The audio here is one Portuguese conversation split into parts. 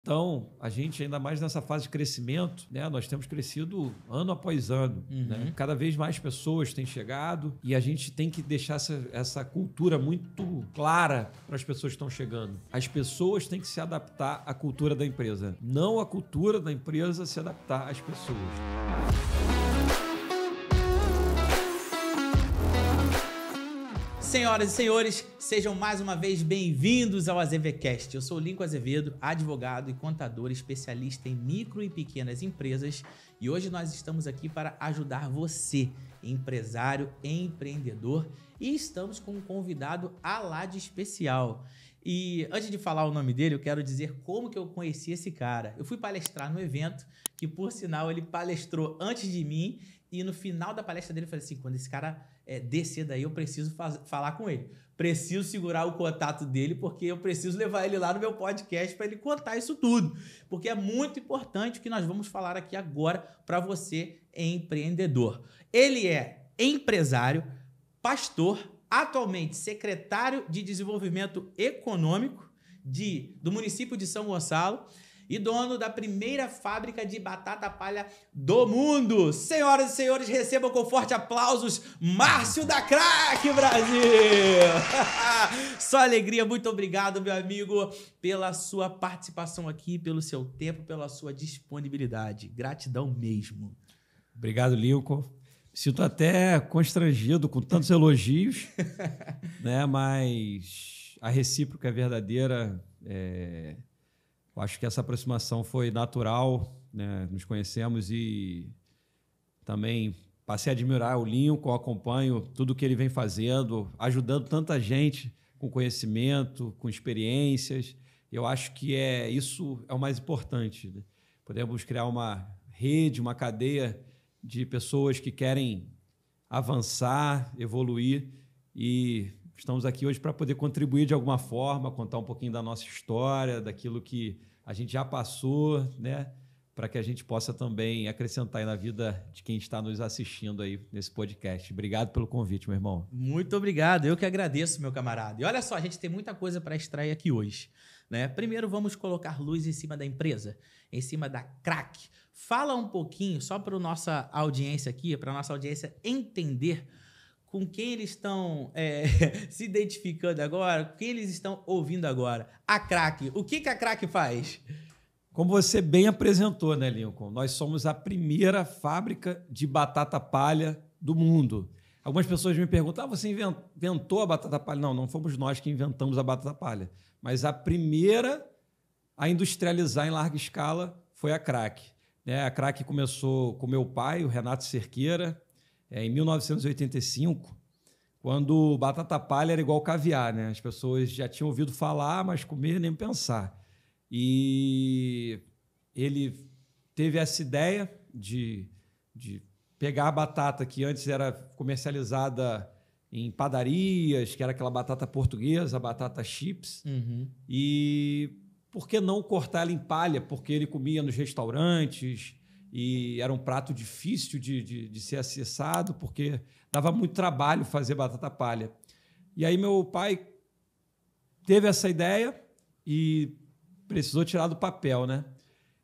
Então, a gente, ainda mais nessa fase de crescimento, né, nós temos crescido ano após ano. Né? Cada vez mais pessoas têm chegado e a gente tem que deixar essa cultura muito clara para as pessoas que estão chegando. As pessoas têm que se adaptar à cultura da empresa, não a cultura da empresa se adaptar às pessoas. Senhoras e senhores, sejam mais uma vez bem-vindos ao AZVcast. Eu sou o Lincoln Azevedo, advogado e contador especialista em micro e pequenas empresas, e hoje nós estamos aqui para ajudar você, empresário, empreendedor, e estamos com um convidado alá de especial. E antes de falar o nome dele, eu quero dizer como que eu conheci esse cara. Eu fui palestrar no evento, que por sinal ele palestrou antes de mim, e no final da palestra dele eu falei assim, quando esse cara descer daí, eu preciso falar com ele. Preciso segurar o contato dele, porque eu preciso levar ele lá no meu podcast para ele contar isso tudo. Porque é muito importante o que nós vamos falar aqui agora para você, empreendedor. Ele é empresário, pastor, atualmente secretário de Desenvolvimento Econômico do município de São Gonçalo e dono da primeira fábrica de batata palha do mundo. Senhoras e senhores, recebam com forte aplausos Márcio da Crack Brasil! Só alegria, muito obrigado, meu amigo, pela sua participação aqui, pelo seu tempo, pela sua disponibilidade. Gratidão mesmo. Obrigado, Lincoln. Sinto até constrangido com tantos elogios, né? Mas a recíproca é verdadeira. Eu acho que essa aproximação foi natural, né? Nos conhecemos e também passei a admirar o Lincoln, acompanho tudo que ele vem fazendo, ajudando tanta gente com conhecimento, com experiências. Eu acho que isso é o mais importante, né? Podemos criar uma rede, uma cadeia de pessoas que querem avançar, evoluir, e estamos aqui hoje para poder contribuir de alguma forma, contar um pouquinho da nossa história, daquilo que a gente já passou, né? Para que a gente possa também acrescentar aí na vida de quem está nos assistindo aí nesse podcast. Obrigado pelo convite, meu irmão. Muito obrigado, eu que agradeço, meu camarada. E olha só, a gente tem muita coisa para extrair aqui hoje, né? Primeiro, vamos colocar luz em cima da empresa, em cima da Crack. Fala um pouquinho, só para a nossa audiência aqui, para a nossa audiência entender com quem eles estão se identificando agora, com quem eles estão ouvindo agora. A Crack, o que a Crack faz? Como você bem apresentou, né, Lincoln? Nós somos a primeira fábrica de batata palha do mundo. Algumas pessoas me perguntam, você inventou a batata palha? Não, não fomos nós que inventamos a batata palha, mas a primeira a industrializar em larga escala foi a Crack. A Crack começou com meu pai, o Renato Cerqueira, em 1985, quando batata palha era igual caviar, né? As pessoas já tinham ouvido falar, mas comer nem pensar. E ele teve essa ideia de pegar a batata que antes era comercializada em padarias, que era aquela batata portuguesa, a batata chips, e por que não cortar ela em palha? Porque ele comia nos restaurantes e era um prato difícil de ser acessado, porque dava muito trabalho fazer batata palha. E aí meu pai teve essa ideia e precisou tirar do papel, né?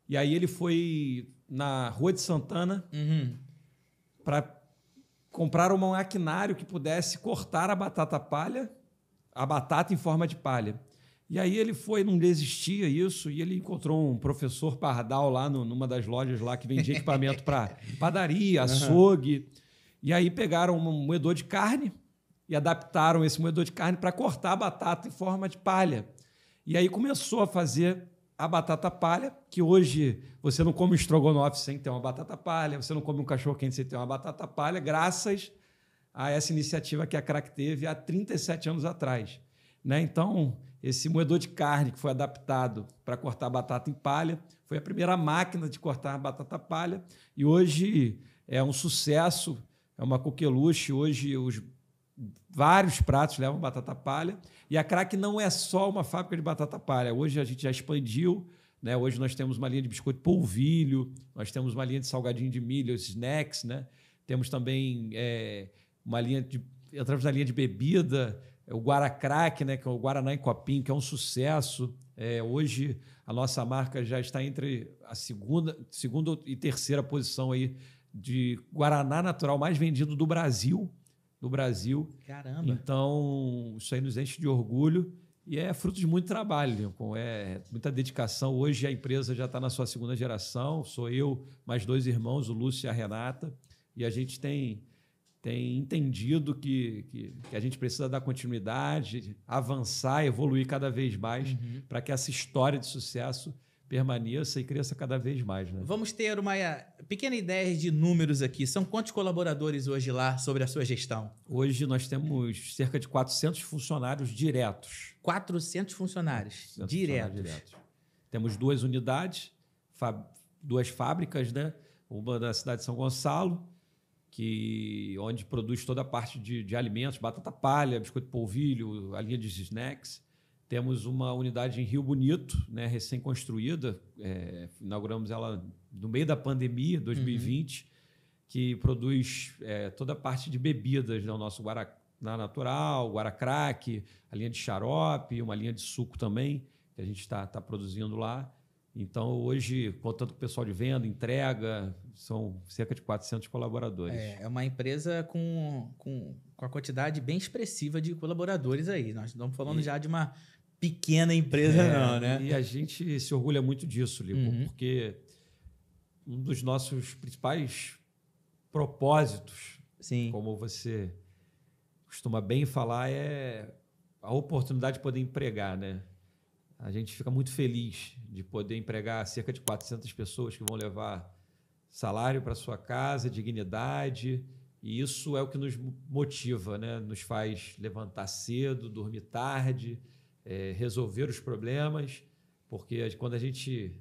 E aí ele foi na Rua de Santana para comprar um maquinário que pudesse cortar a batata palha, a batata em forma de palha. E aí ele foi, não desistia isso, e ele encontrou um professor Pardal lá numa das lojas lá que vendia equipamento para padaria, açougue. E aí pegaram um moedor de carne e adaptaram esse moedor de carne para cortar a batata em forma de palha. E aí começou a fazer a batata palha, que hoje você não come estrogonofe sem ter uma batata palha, você não come um cachorro-quente sem ter uma batata palha, graças a essa iniciativa que a Crack teve há 37 anos atrás, né? Então, esse moedor de carne que foi adaptado para cortar batata em palha foi a primeira máquina de cortar batata palha, e hoje é um sucesso, é uma coqueluche. Hoje vários pratos levam batata palha, e a Crack não é só uma fábrica de batata palha. Hoje a gente já expandiu, né? Hoje nós temos uma linha de biscoito polvilho, nós temos uma linha de salgadinho de milho, snacks, né? Temos também entramos na linha de bebida, o Guaracraque, né, que é o Guaraná em copinho, que é um sucesso. Hoje a nossa marca já está entre a segunda e terceira posição aí de Guaraná natural mais vendido do Brasil. Caramba! Então, isso aí nos enche de orgulho e é fruto de muito trabalho, Lincoln. É muita dedicação. Hoje a empresa já está na sua segunda geração. Sou eu, mais 2 irmãos, o Lúcio e a Renata. E a gente tem entendido que a gente precisa dar continuidade, avançar, evoluir cada vez mais para que essa história de sucesso permaneça e cresça cada vez mais. Né? Vamos ter uma pequena ideia de números aqui. São quantos colaboradores hoje lá sobre a sua gestão? Hoje nós temos cerca de 400 funcionários diretos. 400 funcionários diretos. Temos 2 unidades, 2 fábricas, né? Uma da cidade de São Gonçalo, onde produz toda a parte de alimentos, batata palha, biscoito polvilho, a linha de snacks. Temos uma unidade em Rio Bonito, né, recém-construída, inauguramos ela no meio da pandemia, 2020, que produz toda a parte de bebidas, né, o nosso Guaraná natural, Guaracraque, a linha de xarope, uma linha de suco também, que a gente está produzindo lá. Então, hoje, contando com o pessoal de venda, entrega, são cerca de 400 colaboradores. É uma empresa com a quantidade bem expressiva de colaboradores aí. Nós estamos falando já de uma pequena empresa, não, né? E a gente se orgulha muito disso, Lico, porque um dos nossos principais propósitos, Sim, como você costuma bem falar, é a oportunidade de poder empregar, né? A gente fica muito feliz de poder empregar cerca de 400 pessoas que vão levar salário para sua casa, dignidade, e isso é o que nos motiva, né? Nos faz levantar cedo, dormir tarde, resolver os problemas, porque quando a gente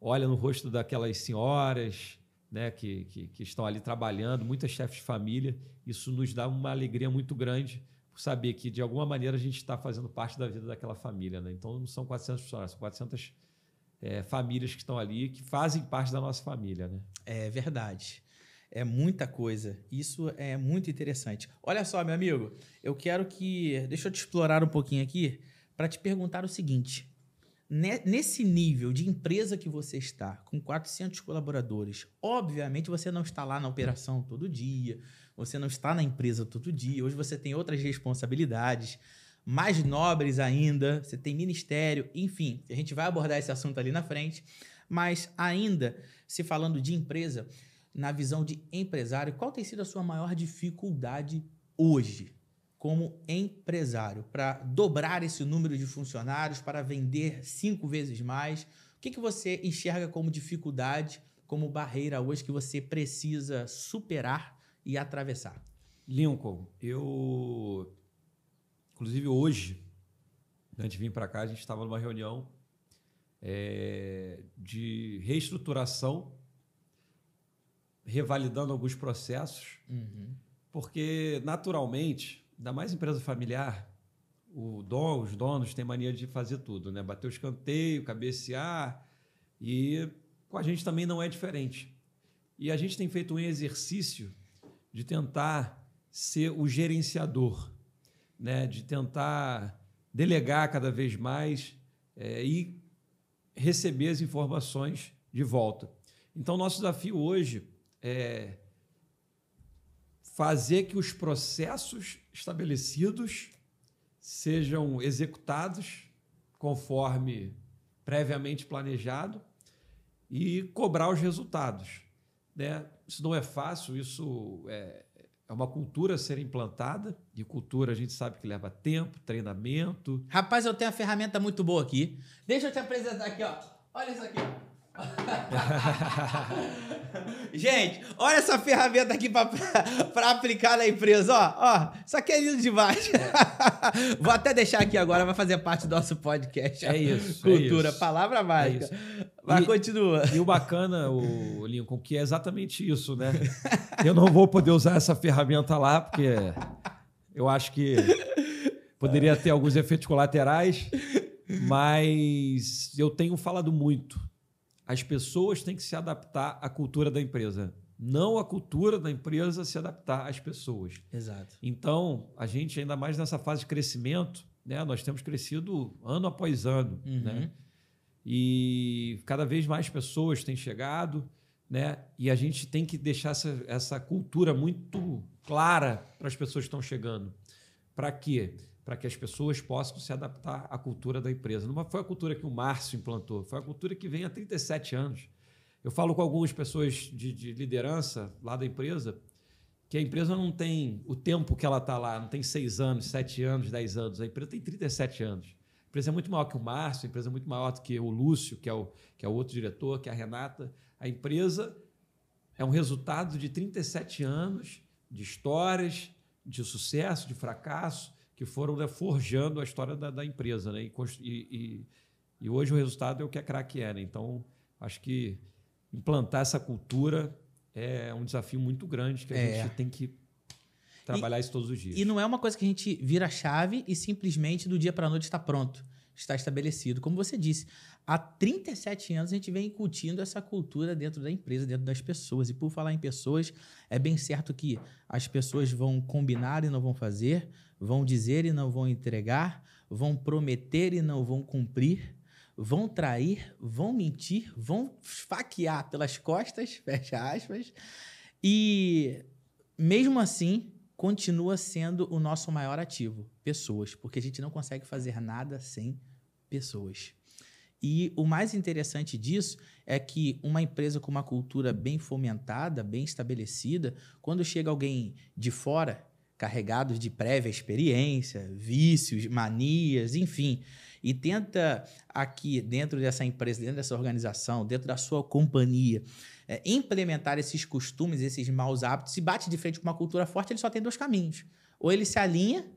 olha no rosto daquelas senhoras, né, que estão ali trabalhando, muitas chefes de família, isso nos dá uma alegria muito grande por saber que, de alguma maneira, a gente está fazendo parte da vida daquela família. Né? Então, não são 400 funcionários, são 400 famílias que estão ali, que fazem parte da nossa família. Né? É verdade. É muita coisa. Isso é muito interessante. Olha só, meu amigo, deixa eu te explorar um pouquinho aqui para te perguntar o seguinte. Nesse nível de empresa que você está, com 400 colaboradores, obviamente você não está lá na operação todo dia, você não está na empresa todo dia, hoje você tem outras responsabilidades, mais nobres ainda, você tem ministério, enfim, a gente vai abordar esse assunto ali na frente, mas ainda, se falando de empresa, na visão de empresário, qual tem sido a sua maior dificuldade hoje? Como empresário, para dobrar esse número de funcionários, para vender 5 vezes mais? O que você enxerga como dificuldade, como barreira hoje que você precisa superar e atravessar? Lincoln, inclusive hoje, antes de vir para cá, a gente estava numa reunião de reestruturação, revalidando alguns processos, porque naturalmente, ainda mais empresa familiar, os donos têm mania de fazer tudo, né? Bater o escanteio, cabecear, e com a gente também não é diferente. E a gente tem feito um exercício de tentar ser o gerenciador, né? De tentar delegar cada vez mais e receber as informações de volta. Então, nosso desafio hoje é fazer que os processos estabelecidos sejam executados conforme previamente planejado e cobrar os resultados. Né? Isso não é fácil, isso é uma cultura a ser implantada, e cultura a gente sabe que leva tempo, treinamento. Rapaz, eu tenho uma ferramenta muito boa aqui. Deixa eu te apresentar aqui, ó. Olha isso aqui, ó. Gente, olha essa ferramenta aqui para aplicar na empresa, ó, isso aqui é lindo demais. Vou até deixar aqui agora, vai fazer parte do nosso podcast. É isso. Cultura, é isso. palavra mágica. Mas continua. E o bacana, o Lincoln, que é exatamente isso, né? Eu não vou poder usar essa ferramenta lá, porque eu acho que poderia ter alguns efeitos colaterais, mas eu tenho falado muito. As pessoas têm que se adaptar à cultura da empresa. não a cultura da empresa se adaptar às pessoas. Exato. Então, a gente, ainda mais nessa fase de crescimento, né, nós temos crescido ano após ano, né? E cada vez mais pessoas têm chegado, né? E a gente tem que deixar essa cultura muito clara para as pessoas que estão chegando. Para quê? Para que as pessoas possam se adaptar à cultura da empresa. Não foi a cultura que o Márcio implantou, foi a cultura que vem há 37 anos. Eu falo com algumas pessoas de liderança lá da empresa que a empresa não tem o tempo que ela está lá, não tem 6 anos, 7 anos, 10 anos. A empresa tem 37 anos. A empresa é muito maior que o Márcio, a empresa é muito maior do que o Lúcio, que é o outro diretor, que é a Renata. A empresa é um resultado de 37 anos de histórias, de sucesso, de fracasso, que foram, né, forjando a história da empresa. Né? E hoje o resultado é o que a Crack é. Né? Então, acho que implantar essa cultura é um desafio muito grande que a gente tem que trabalhar isso todos os dias. E não é uma coisa que a gente vira a chave e simplesmente do dia para a noite está pronto, está estabelecido. Como você disse, há 37 anos a gente vem incutindo essa cultura dentro da empresa, dentro das pessoas. E por falar em pessoas, é bem certo que as pessoas vão combinar e não vão fazer, vão dizer e não vão entregar, vão prometer e não vão cumprir, vão trair, vão mentir, vão esfaquear pelas costas, fecha aspas, e mesmo assim continua sendo o nosso maior ativo, pessoas, porque a gente não consegue fazer nada sem pessoas. E o mais interessante disso é que uma empresa com uma cultura bem fomentada, bem estabelecida, quando chega alguém de fora, carregado de prévia experiência, vícios, manias, enfim, e tenta aqui dentro dessa empresa, dentro dessa organização, dentro da sua companhia, implementar esses costumes, esses maus hábitos, se bate de frente com uma cultura forte, ele só tem 2 caminhos. Ou ele se alinha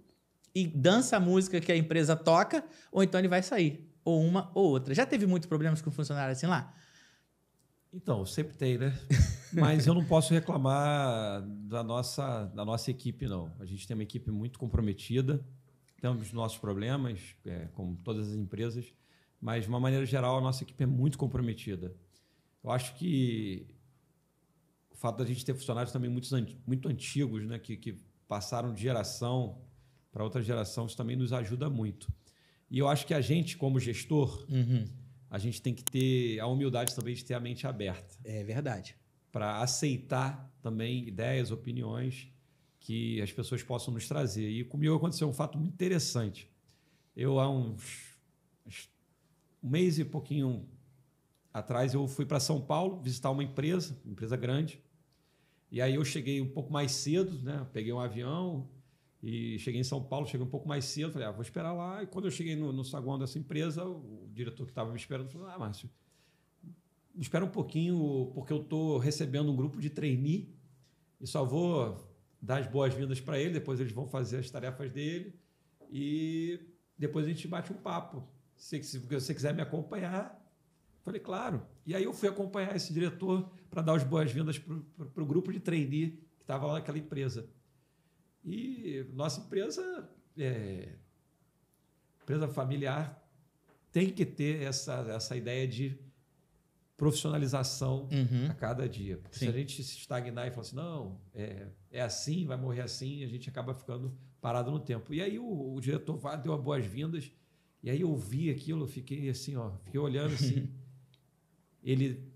e dança a música que a empresa toca, ou então ele vai sair. Ou uma ou outra. Já teve muitos problemas com funcionário assim lá? Então, sempre tem, né? Mas eu não posso reclamar da nossa equipe, não. A gente tem uma equipe muito comprometida, temos nossos problemas, como todas as empresas, mas, de uma maneira geral, a nossa equipe é muito comprometida. Eu acho que o fato da gente ter funcionários também muito antigos, né, que passaram de geração para outra geração, isso também nos ajuda muito. E eu acho que a gente, como gestor, a gente tem que ter a humildade também de ter a mente aberta. É verdade. Para aceitar também ideias, opiniões que as pessoas possam nos trazer. E comigo aconteceu um fato muito interessante. Eu, há um mês e pouquinho atrás, eu fui para São Paulo visitar uma empresa grande. E aí eu cheguei um pouco mais cedo, né? Peguei um avião e cheguei em São Paulo, cheguei um pouco mais cedo. Falei, vou esperar lá. E quando eu cheguei no saguão dessa empresa, o diretor que estava me esperando falou, Márcio, espera um pouquinho, porque eu estou recebendo um grupo de trainee e só vou dar as boas-vindas para ele, depois eles vão fazer as tarefas dele e depois a gente bate um papo. Se você quiser me acompanhar, falei, claro. E aí eu fui acompanhar esse diretor para dar as boas-vindas para o grupo de trainee que estava lá naquela empresa. E nossa empresa, empresa familiar, tem que ter essa ideia de profissionalização a cada dia. Porque se a gente se estagnar e falar assim, não, é assim, vai morrer assim, a gente acaba ficando parado no tempo. E aí o diretor deu as boas-vindas, e aí eu vi aquilo, eu fiquei assim, fiquei olhando assim, ele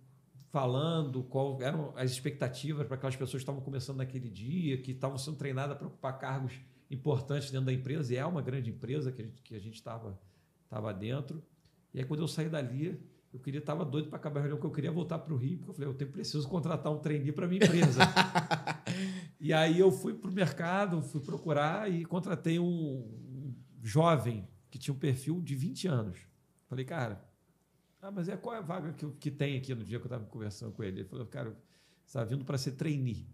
falando qual eram as expectativas para aquelas pessoas que estavam começando naquele dia, que estavam sendo treinadas para ocupar cargos importantes dentro da empresa, e é uma grande empresa que a gente estava dentro. E aí, quando eu saí dali, estava doido para acabar a reunião, porque eu queria voltar para o Rio, porque eu falei, preciso contratar um trainee para a minha empresa. E aí eu fui para o mercado, fui procurar e contratei um jovem que tinha um perfil de 20 anos. Falei, cara, mas qual é a vaga que tem aqui no dia que eu estava conversando com ele? Ele falou, cara, você está vindo para ser trainee.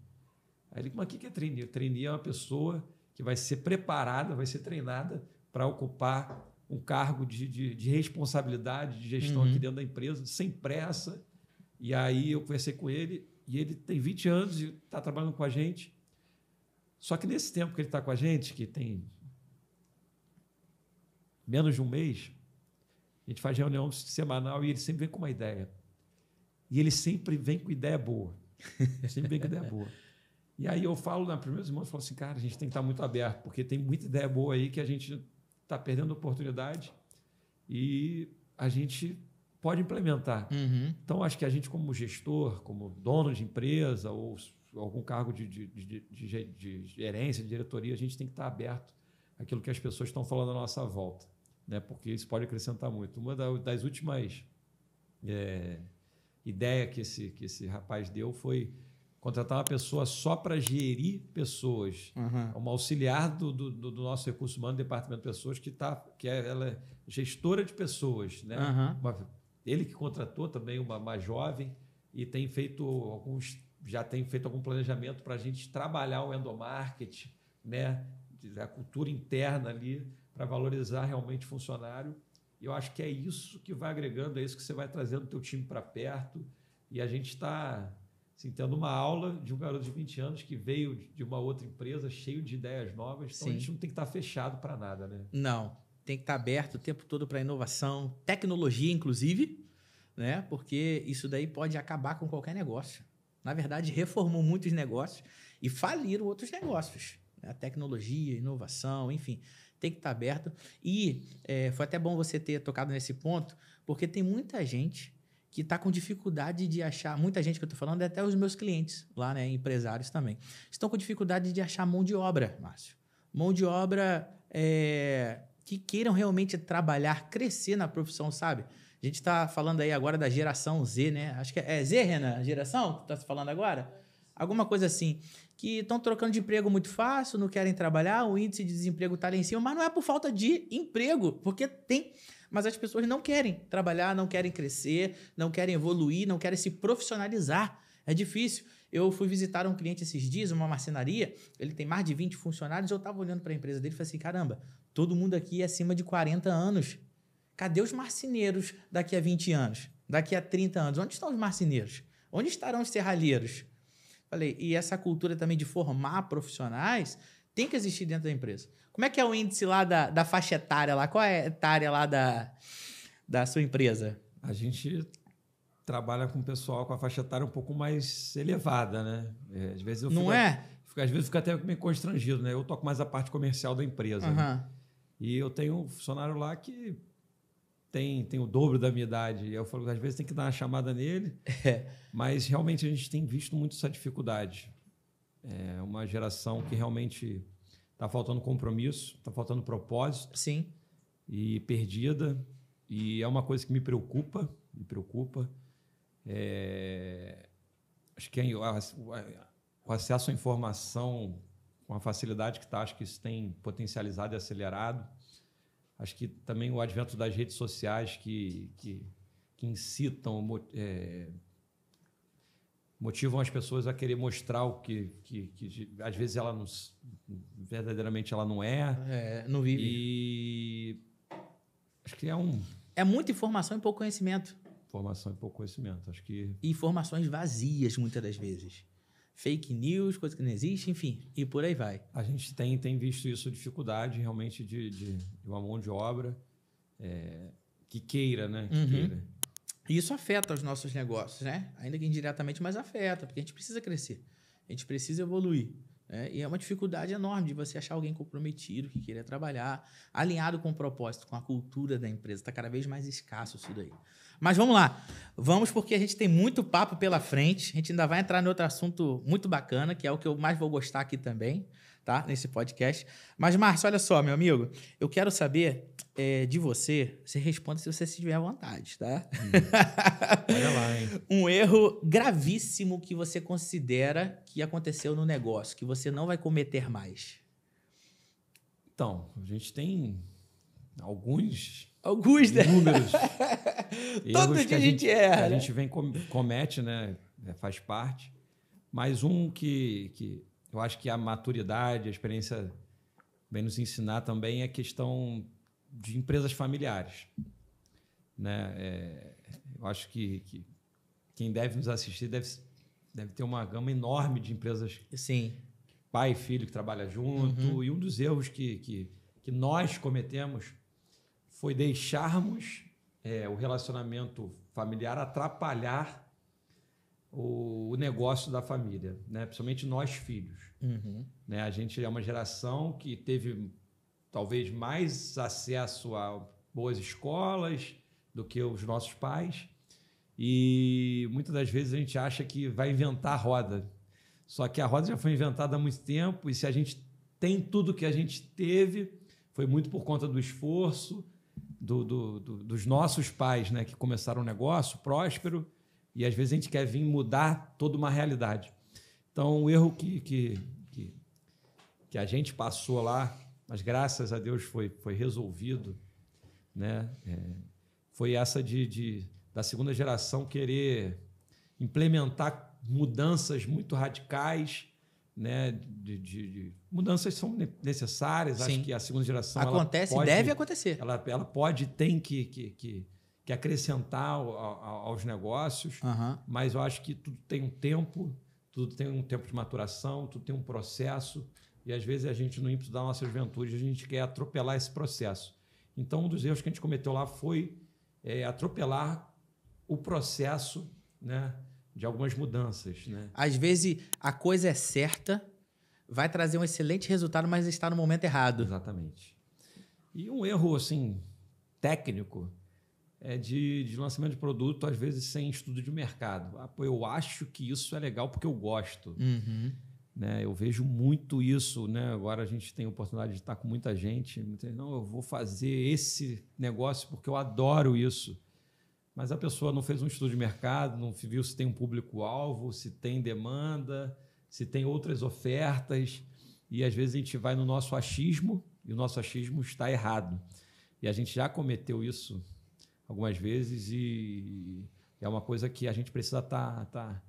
Aí ele, mas o que é trainee? Trainee é uma pessoa que vai ser preparada, vai ser treinada para ocupar um cargo de responsabilidade, de gestão aqui dentro da empresa, sem pressa. E aí eu conversei com ele, e ele tem 20 anos e está trabalhando com a gente. Só que nesse tempo que ele está com a gente, que tem menos de um mês, a gente faz reunião semanal e ele sempre vem com uma ideia. E ele sempre vem com ideia boa. Sempre vem com ideia boa. E aí eu falo, na primeira semana, eu falo assim, cara, a gente tem que estar muito aberto, porque tem muita ideia boa aí que a gente está perdendo oportunidade e a gente pode implementar. Uhum. Então, acho que a gente, como gestor, como dono de empresa ou algum cargo de gerência, de diretoria, a gente tem que estar aberto àquilo que as pessoas estão falando à nossa volta, né? Porque isso pode acrescentar muito. Uma das últimas ideias que esse rapaz deu foi contratar uma pessoa só para gerir pessoas, uma auxiliar do nosso recurso humano, do departamento de pessoas, ela é gestora de pessoas, né? Ele que contratou também uma jovem e já tem feito algum planejamento para a gente trabalhar o endomarketing, né? A cultura interna ali para valorizar realmente o funcionário. E eu acho que é isso que vai agregando, é isso que você vai trazendo o teu time para perto. E a gente está assim, tendo uma aula de um garoto de 20 anos que veio de uma outra empresa cheio de ideias novas. Então, a gente não tem que estar fechado para nada, né? Não. Tem que estar aberto o tempo todo para inovação, tecnologia, inclusive, né? Porque isso daí pode acabar com qualquer negócio. Na verdade, reformou muitos negócios e faliram outros negócios. A tecnologia, inovação, enfim, tem que estar aberto. E foi até bom você ter tocado nesse ponto, porque tem muita gente que está com dificuldade de achar... Muita gente que eu estou falando, até os meus clientes lá, né, empresários também, estão com dificuldade de achar mão de obra, Márcio. Mão de obra que queiram realmente trabalhar, crescer na profissão, sabe? A gente está falando aí agora da geração Z, né? Acho que é Z, Renan? A geração que está se falando agora? Alguma coisa assim. Que estão trocando de emprego muito fácil, não querem trabalhar, o índice de desemprego está lá em cima, mas não é por falta de emprego, porque tem... Mas as pessoas não querem trabalhar, não querem crescer, não querem evoluir, não querem se profissionalizar. É difícil. Eu fui visitar um cliente esses dias, uma marcenaria, ele tem mais de 20 funcionários, eu estava olhando para a empresa dele e falei assim, caramba, todo mundo aqui é acima de 40 anos. Cadê os marceneiros daqui a 20 anos? Daqui a 30 anos? Onde estão os marceneiros? Onde estarão os serralheiros? Falei, e essa cultura também de formar profissionais tem que existir dentro da empresa. Como é que é o índice lá da faixa etária lá? Qual é a etária lá da sua empresa? A gente trabalha com o pessoal com a faixa etária um pouco mais elevada, né? Às vezes eu fico até meio constrangido, né? Eu toco mais a parte comercial da empresa. Né? E eu tenho um funcionário lá que tem o dobro da minha idade. E eu falo que às vezes tem que dar uma chamada nele. Mas realmente a gente tem visto muito essa dificuldade. É uma geração que realmente está faltando compromisso, está faltando propósito. Sim. E perdida. E é uma coisa que me preocupa. Acho que o acesso à informação com a facilidade que está, acho que isso tem potencializado e acelerado. Acho que também o advento das redes sociais que incitam, motivam as pessoas a querer mostrar o que às vezes ela não, verdadeiramente ela não é. Não vive. E acho que é muita informação e pouco conhecimento. Informação e pouco conhecimento. Acho que... E informações vazias, muitas das vezes. Fake news, coisa que não existe, enfim, e por aí vai. A gente tem visto isso, dificuldade realmente de uma mão de obra que queira, né? Queira. E isso afeta os nossos negócios, né? Ainda que indiretamente, mas afeta, porque a gente precisa crescer, a gente precisa evoluir. E é uma dificuldade enorme de você achar alguém comprometido, que queira trabalhar, alinhado com o propósito, com a cultura da empresa. Está cada vez mais escasso isso daí. Mas vamos lá. Vamos porque a gente tem muito papo pela frente. A gente ainda vai entrar em outro assunto muito bacana, que é o que eu mais vou gostar aqui também, tá? Nesse podcast. Mas, Márcio, olha só, meu amigo. Eu quero saber de você. Você responde se você estiver à vontade, tá? Olha lá, hein? Um erro gravíssimo que você considera que aconteceu no negócio, que você não vai cometer mais. Então, a gente tem alguns né? números. Todo dia a gente erra. Que a gente comete, né? Faz parte. Mas um que eu acho que a maturidade, a experiência vem nos ensinar também é a questão de empresas familiares. Né? Eu acho que quem deve nos assistir deve ter uma gama enorme de empresas. Sim. Pai e filho que trabalham junto. E um dos erros que nós cometemos foi deixarmos o relacionamento familiar atrapalhar o negócio da família, né? Principalmente nós filhos. Né? A gente é uma geração que teve talvez mais acesso a boas escolas do que os nossos pais, e muitas das vezes a gente acha que vai inventar a roda. Só que a roda já foi inventada há muito tempo, e se a gente tem tudo que a gente teve, foi muito por conta do esforço dos nossos pais, né, que começaram um negócio próspero, e às vezes a gente quer vir mudar toda uma realidade. Então, o erro que a gente passou lá, mas graças a Deus foi resolvido, né? Foi essa da segunda geração querer implementar mudanças muito radicais, né? Mudanças são necessárias. Sim. Acho que a segunda geração acontece, deve acontecer. Ela pode, tem que acrescentar aos negócios, mas eu acho que tudo tem um tempo, tudo tem um tempo de maturação, tudo tem um processo, e às vezes a gente, no ímpeto da nossa juventude, a gente quer atropelar esse processo. Então, um dos erros que a gente cometeu lá foi atropelar o processo, né, de algumas mudanças, né? Às vezes a coisa é certa, vai trazer um excelente resultado, mas está no momento errado. Exatamente. E um erro assim técnico é de lançamento de produto, às vezes sem estudo de mercado. Eu acho que isso é legal porque eu gosto. Né? Eu vejo muito isso, né? Agora a gente tem a oportunidade de estar com muita gente. Não, eu vou fazer esse negócio porque eu adoro isso. Mas a pessoa não fez um estudo de mercado, não viu se tem um público-alvo, se tem demanda, se tem outras ofertas. E às vezes a gente vai no nosso achismo e o nosso achismo está errado. E a gente já cometeu isso algumas vezes, e é uma coisa que a gente precisa estar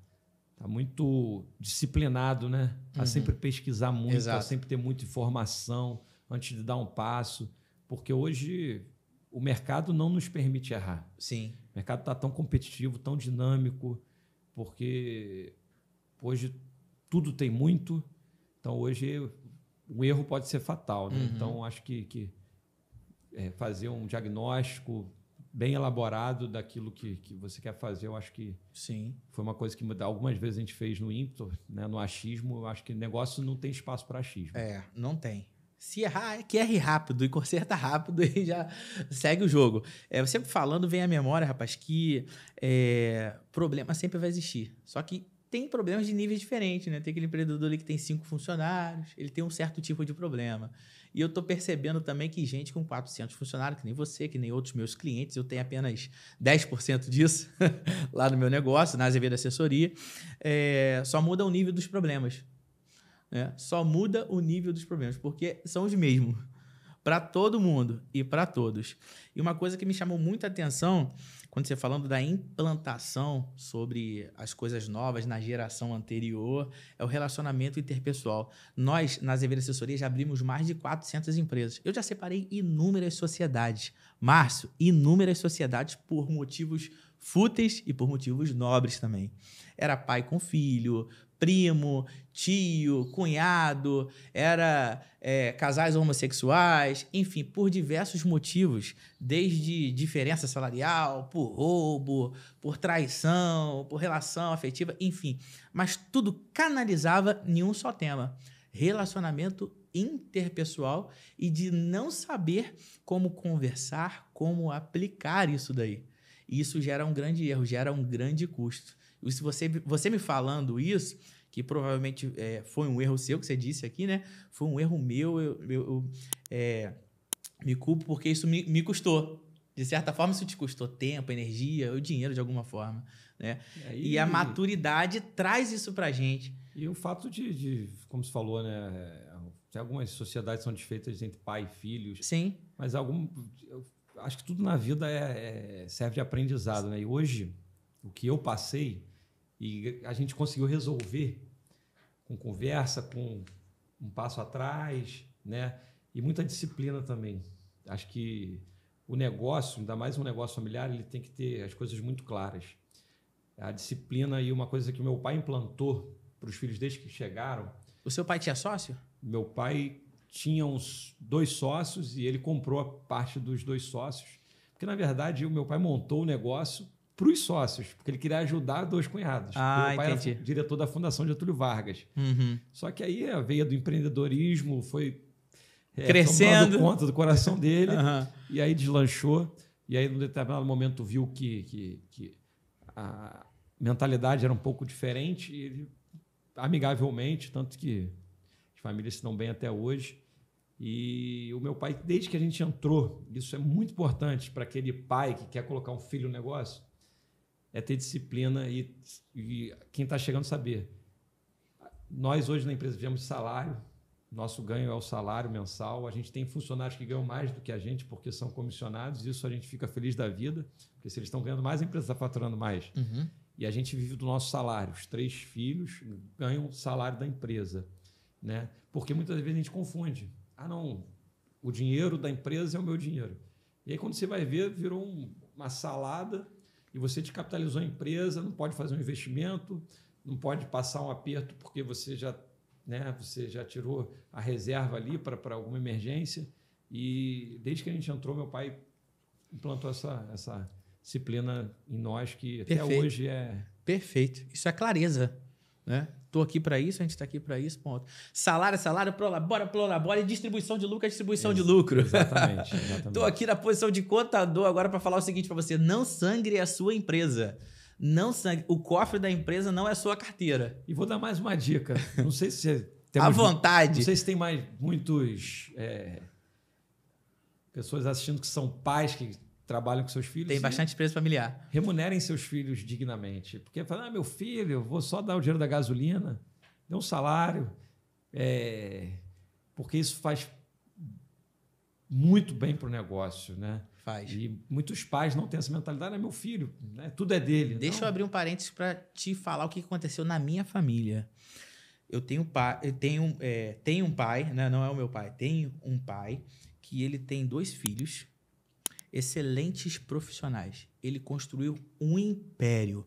muito disciplinado, né? A sempre pesquisar muito, Exato. a sempre ter muita informação antes de dar um passo, porque hoje o mercado não nos permite errar. Sim. O mercado está tão competitivo, tão dinâmico, porque hoje tudo tem muito, então hoje o erro pode ser fatal, né? Então acho que fazer um diagnóstico bem elaborado daquilo que você quer fazer, eu acho que Sim. foi uma coisa que algumas vezes a gente fez no ímpeto, né, no achismo. Eu acho que negócio não tem espaço para achismo. Não tem. Se errar, que erre rápido e conserta rápido e já segue o jogo. Você falando, vem à memória, rapaz, que problema sempre vai existir. Só que tem problemas de níveis diferentes, né? Tem aquele empreendedor ali que tem 5 funcionários, ele tem um certo tipo de problema. E eu estou percebendo também que gente com 400 funcionários, que nem você, que nem outros meus clientes, eu tenho apenas 10% disso lá no meu negócio, na Azevedo Assessoria, só muda o nível dos problemas. Né? Só muda o nível dos problemas, porque são os mesmos para todo mundo e para todos. E uma coisa que me chamou muita atenção, quando você falando da implantação sobre as coisas novas na geração anterior, é o relacionamento interpessoal. Nós, na Azevedo Assessoria, já abrimos mais de 400 empresas. Eu já separei inúmeras sociedades. Márcio, inúmeras sociedades por motivos fúteis e por motivos nobres também. Era pai com filho, primo, tio, cunhado, era casais homossexuais, enfim, por diversos motivos, desde diferença salarial, por roubo, por traição, por relação afetiva, enfim. Mas tudo canalizava em um só tema: relacionamento interpessoal, e de não saber como conversar, como aplicar isso daí. E isso gera um grande erro, gera um grande custo. E se você me falando isso, que provavelmente foi um erro seu, que você disse aqui, né? Foi um erro meu, eu me culpo porque isso me custou. De certa forma, isso te custou tempo, energia, ou dinheiro de alguma forma. Né? E a maturidade traz isso pra gente. E o fato de como você falou, né? Algumas sociedades são desfeitas entre pai e filhos. Sim. Mas eu acho que tudo na vida serve de aprendizado, né? E hoje, o que eu passei, e a gente conseguiu resolver com conversa, com um passo atrás, né? E muita disciplina também. Acho que o negócio, ainda mais um negócio familiar, ele tem que ter as coisas muito claras. A disciplina, e uma coisa que o meu pai implantou para os filhos desde que chegaram. O seu pai tinha sócio? Meu pai tinha uns 2 sócios e ele comprou a parte dos 2 sócios. Porque, na verdade, o meu pai montou o negócio para os sócios, porque ele queria ajudar 2 cunhados. Meu pai entendi. era diretor da Fundação Getúlio Vargas. Uhum. Só que aí a veia do empreendedorismo foi crescendo, tomando conta do coração dele, Uhum. e aí deslanchou. E aí, num determinado momento, viu que a mentalidade era um pouco diferente, e ele, amigavelmente, tanto que as famílias se dão bem até hoje. E o meu pai, desde que a gente entrou, isso é muito importante para aquele pai que quer colocar um filho no negócio, é ter disciplina e quem está chegando saber. Nós hoje na empresa vivemos de salário, nosso ganho é o salário mensal, a gente tem funcionários que ganham mais do que a gente porque são comissionados, isso a gente fica feliz da vida, porque se eles estão ganhando mais, a empresa está faturando mais. Uhum. E a gente vive do nosso salário. Os 3 filhos ganham o salário da empresa, né? Porque muitas vezes a gente confunde. Ah, não, o dinheiro da empresa é o meu dinheiro. E aí, quando você vai ver, virou uma salada e você descapitalizou a empresa, não pode fazer um investimento, não pode passar um aperto porque você já tirou a reserva ali para alguma emergência. E desde que a gente entrou, meu pai implantou essa disciplina em nós que até hoje é... Perfeito. Isso é clareza, né? Estou aqui para isso, a gente está aqui para isso, ponto. Salário é salário, prolabora, e distribuição de lucro é distribuição de lucro. Exatamente. Estou aqui na posição de contador agora para falar o seguinte para você: não sangre a sua empresa. Não sangre. O cofre da empresa não é a sua carteira. E vou dar mais uma dica. Não sei se você tem à vontade. Não sei se tem mais muitos pessoas assistindo que são pais que trabalham com seus filhos. Tem bastante empresa familiar. Remunerem seus filhos dignamente. Porque falam, meu filho, eu vou só dar o dinheiro da gasolina, dê um salário, porque isso faz muito bem para o negócio, né? Faz. E muitos pais não têm essa mentalidade, meu filho, né? Tudo é dele. Deixa eu abrir um parênteses para te falar o que aconteceu na minha família. Eu tenho um pai, né? Não é o meu pai, tenho um pai que ele tem 2 filhos, excelentes profissionais. Ele construiu um império,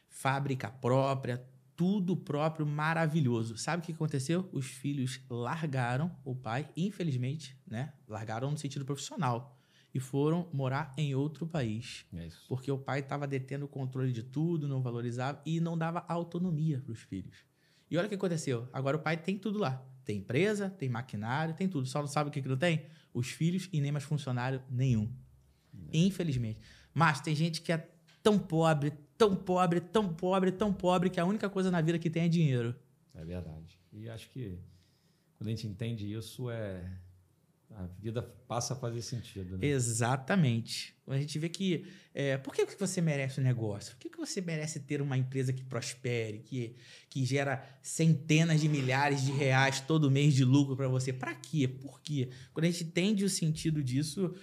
fábrica própria, tudo próprio, maravilhoso. Sabe o que aconteceu? Os filhos largaram o pai, infelizmente, né? Largaram no sentido profissional e foram morar em outro país. Porque o pai estava detendo o controle de tudo, não valorizava e não dava autonomia para os filhos. E olha o que aconteceu. Agora o pai tem tudo lá. Tem empresa, tem maquinário, tem tudo. Só não sabe o que não tem? Os filhos e nem mais funcionário nenhum. Infelizmente. Mas tem gente que é tão pobre, tão pobre, tão pobre, tão pobre, que a única coisa na vida que tem é dinheiro. É verdade. E acho que quando a gente entende isso, a vida passa a fazer sentido, né? Exatamente. A gente vê que... por que você merece um negócio? Por que você merece ter uma empresa que prospere, que gera centenas de milhares de reais todo mês de lucro para você? Para quê? Por quê? Quando a gente entende o sentido disso,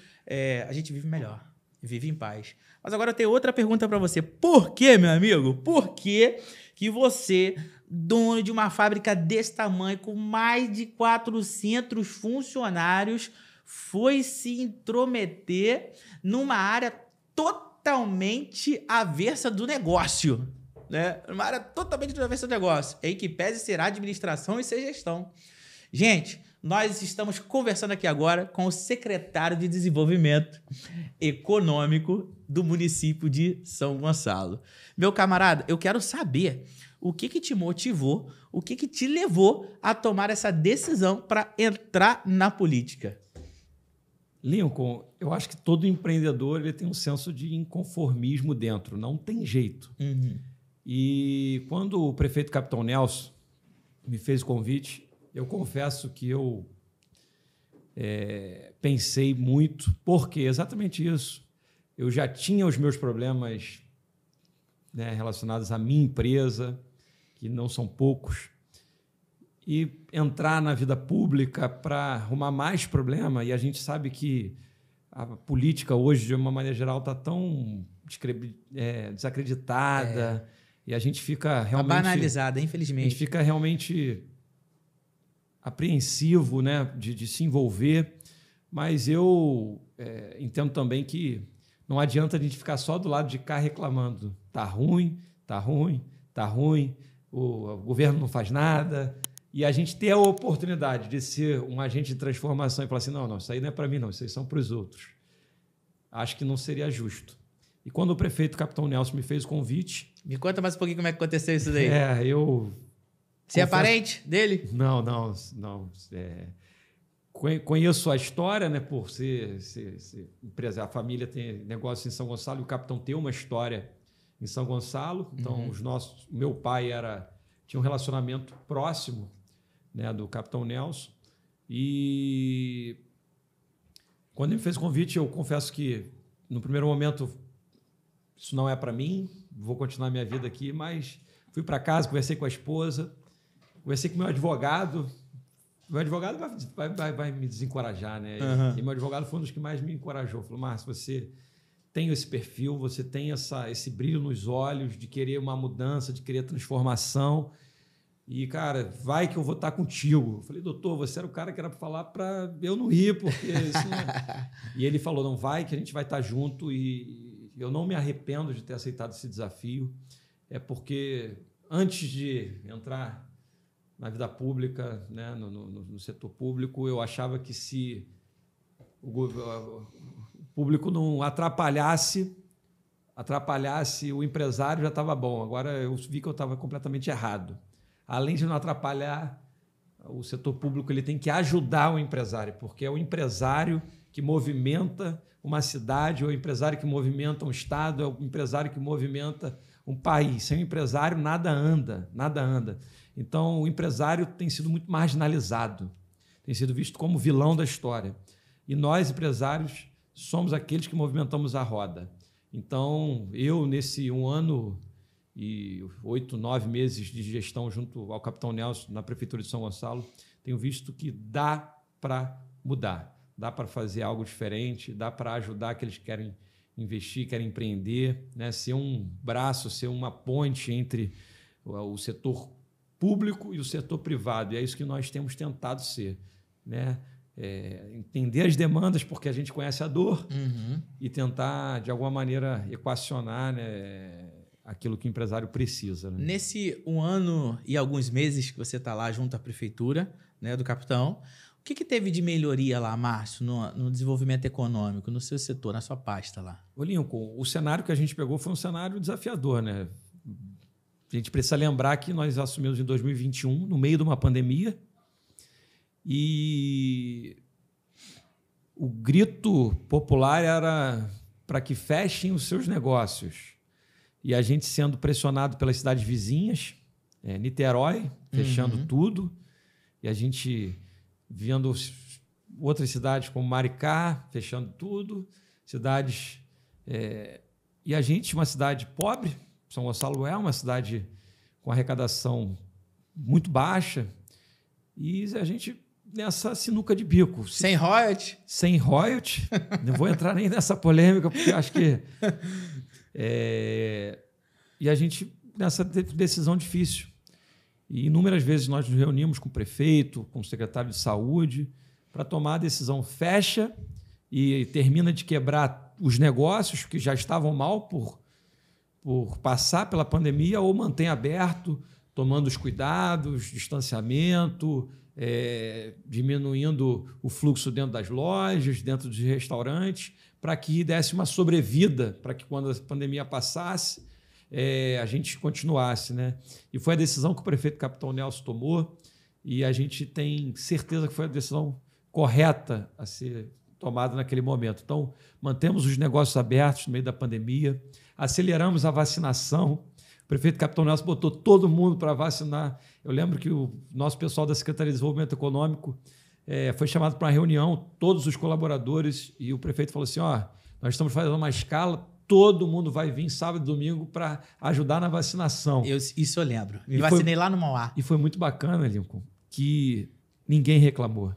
a gente vive melhor, vive em paz. Mas agora eu tenho outra pergunta para você. Por quê, meu amigo? Por que você, dono de uma fábrica desse tamanho, com mais de 400 funcionários, foi se intrometer numa área totalmente avessa do negócio, né? Uma área totalmente avessa do negócio, em que pese ser administração e ser gestão. Gente, nós estamos conversando aqui agora com o secretário de Desenvolvimento Econômico do município de São Gonçalo. Meu camarada, eu quero saber o que te motivou, o que te levou a tomar essa decisão para entrar na política. Lincoln, eu acho que todo empreendedor ele tem um senso de inconformismo dentro, não tem jeito. Uhum. E quando o prefeito Capitão Nelson me fez o convite, eu confesso que eu pensei muito, porque exatamente isso. Eu já tinha os meus problemas, né, relacionados à minha empresa, que não são poucos, e entrar na vida pública para arrumar mais problema, e a gente sabe que a política hoje, de uma maneira geral, está tão desacreditada, e a gente fica realmente... banalizada, infelizmente. A gente fica realmente apreensivo, né, de se envolver, mas eu entendo também que não adianta a gente ficar só do lado de cá reclamando. Tá ruim, tá ruim, tá ruim, o governo não faz nada, e a gente ter a oportunidade de ser um agente de transformação e falar assim, não, isso aí não é para mim, não, isso aí são para os outros. Acho que não seria justo. E quando o prefeito Capitão Nelson me fez o convite... Me conta mais um pouquinho como é que aconteceu isso daí. Você é parente dele? Não. Conheço a história, né, por ser empresário. A família tem negócio em São Gonçalo e o capitão tem uma história em São Gonçalo. Então, meu pai tinha um relacionamento próximo, né, do capitão Nelson. E quando ele me fez o convite, eu confesso que, no primeiro momento, isso não é para mim, vou continuar minha vida aqui, mas fui para casa, conversei com a esposa, conversei com o meu advogado. Meu advogado vai me desencorajar, né? E meu advogado foi um dos que mais me encorajou. Falou, Márcio, você tem esse perfil, você tem esse brilho nos olhos de querer uma mudança, de querer transformação. E, cara, vai que eu vou estar contigo. Eu falei, doutor, você era o cara que era para falar para eu não ir, porque isso não é... E ele falou, não, vai que a gente vai estar junto. E eu não me arrependo de ter aceitado esse desafio. É porque antes de entrar na vida pública, né, no setor público, eu achava que se o público não atrapalhasse o empresário, já estava bom. Agora eu vi que eu estava completamente errado. Além de não atrapalhar o setor público, ele tem que ajudar o empresário, porque é o empresário que movimenta uma cidade, é o empresário que movimenta um estado, é o empresário que movimenta um país. Sem o empresário, nada anda. Então, o empresário tem sido muito marginalizado, tem sido visto como vilão da história. E nós, empresários, somos aqueles que movimentamos a roda. Então, eu, nesse 1 ano e 8, 9 meses de gestão junto ao Capitão Nelson, na Prefeitura de São Gonçalo, tenho visto que dá para mudar, dá para fazer algo diferente, dá para ajudar aqueles que querem investir, querem empreender, né? Ser um braço, ser uma ponte entre o setor público e o setor privado. E é isso que nós temos tentado ser, né? Entender as demandas, porque a gente conhece a dor, e tentar, de alguma maneira, equacionar, né, aquilo que o empresário precisa. Né? Nesse 1 ano e alguns meses que você está lá junto à prefeitura, né, do Capitão, o que teve de melhoria lá, Márcio, no desenvolvimento econômico, no seu setor, na sua pasta lá? Ô, Lincoln, o cenário que a gente pegou foi um cenário desafiador, né? A gente precisa lembrar que nós assumimos em 2021, no meio de uma pandemia, e o grito popular era para que fechem os seus negócios. E a gente sendo pressionado pelas cidades vizinhas, Niterói, fechando tudo, e a gente vendo outras cidades como Maricá, fechando tudo, cidades... e a gente, uma cidade pobre, São Gonçalo é uma cidade com arrecadação muito baixa, e a gente nessa sinuca de bico. Sem royalty? Sem royalty. Não vou entrar nem nessa polêmica, porque acho que... E a gente nessa decisão difícil. E inúmeras vezes nós nos reunimos com o prefeito, com o secretário de saúde, para tomar a decisão fecha e termina de quebrar os negócios que já estavam mal por passar pela pandemia, ou mantém aberto, tomando os cuidados, distanciamento, diminuindo o fluxo dentro das lojas, dentro dos restaurantes, para que desse uma sobrevida, para que quando a pandemia passasse, a gente continuasse, né? E foi a decisão que o prefeito Capitão Nelson tomou, e a gente tem certeza que foi a decisão correta a ser tomada naquele momento. Então, mantemos os negócios abertos no meio da pandemia, aceleramos a vacinação. O prefeito Capitão Nelson botou todo mundo para vacinar. Eu lembro que o nosso pessoal da Secretaria de Desenvolvimento Econômico foi chamado para uma reunião, todos os colaboradores, e o prefeito falou assim, nós estamos fazendo uma escala, todo mundo vai vir sábado e domingo para ajudar na vacinação. Isso eu lembro. Me vacinei lá no Mauá. E foi muito bacana, Lincoln, que ninguém reclamou.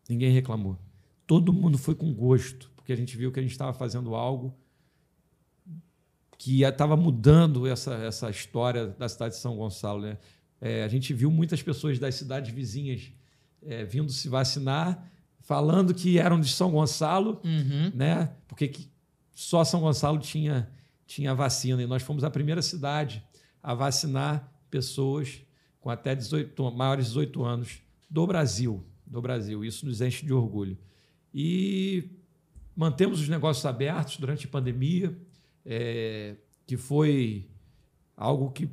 Ninguém reclamou. Todo mundo foi com gosto, porque a gente viu que a gente estava fazendo algo que estava mudando essa história da cidade de São Gonçalo. Né? A gente viu muitas pessoas das cidades vizinhas vindo se vacinar, falando que eram de São Gonçalo, né? Porque só São Gonçalo tinha vacina. E nós fomos a primeira cidade a vacinar pessoas com até maiores de 18 anos do Brasil. Isso nos enche de orgulho. E mantemos os negócios abertos durante a pandemia. que foi algo que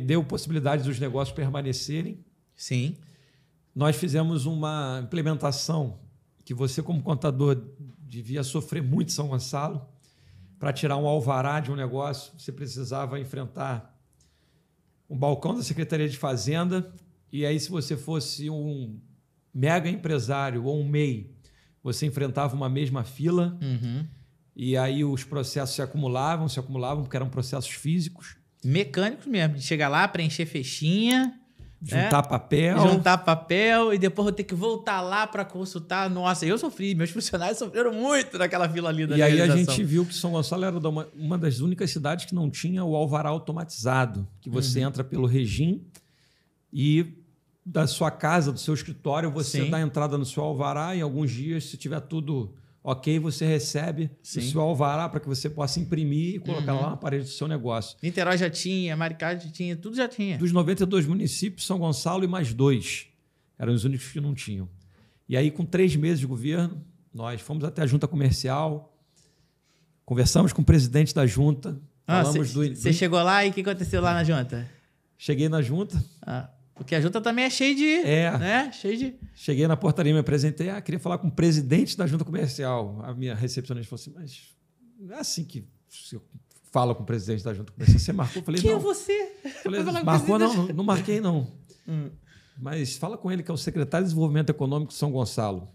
deu possibilidade dos negócios permanecerem. Sim. Nós fizemos uma implementação que você, como contador, devia sofrer muito em São Gonçalo. Para tirar um alvará de um negócio, você precisava enfrentar um balcão da Secretaria de Fazenda, e aí, se você fosse um mega empresário ou um MEI, você enfrentava uma mesma fila, e aí os processos se acumulavam, porque eram processos físicos. Mecânicos mesmo, de chegar lá, preencher fichinha, juntar papel. Juntar papel, e depois eu ter que voltar lá para consultar. Nossa, eu sofri, meus funcionários sofreram muito naquela fila ali da legalização. E aí a gente viu que São Gonçalo era uma das únicas cidades que não tinha o alvará automatizado, que você entra pelo Regim e da sua casa, do seu escritório, você dá entrada no seu alvará, e em alguns dias, se tiver tudo ok, você recebe o seu alvará para que você possa imprimir e colocar lá na parede do seu negócio. Niterói já tinha, Maricá já tinha, tudo já tinha. Dos 92 municípios, São Gonçalo e mais 2 eram os únicos que não tinham. E aí, com 3 meses de governo, nós fomos até a junta comercial, conversamos com o presidente da junta. Você chegou lá e o que aconteceu lá na junta? Cheguei na junta. Porque a junta também é cheia de... né? Cheio de... Cheguei na portaria, me apresentei. Queria falar com o presidente da junta comercial. A minha recepcionista falou assim, mas não é assim que você fala com o presidente da junta comercial. Você marcou? Eu falei, quem não. É você? Falei, marcou? Não marquei, não. Mas fala com ele, que é o secretário de Desenvolvimento Econômico de São Gonçalo.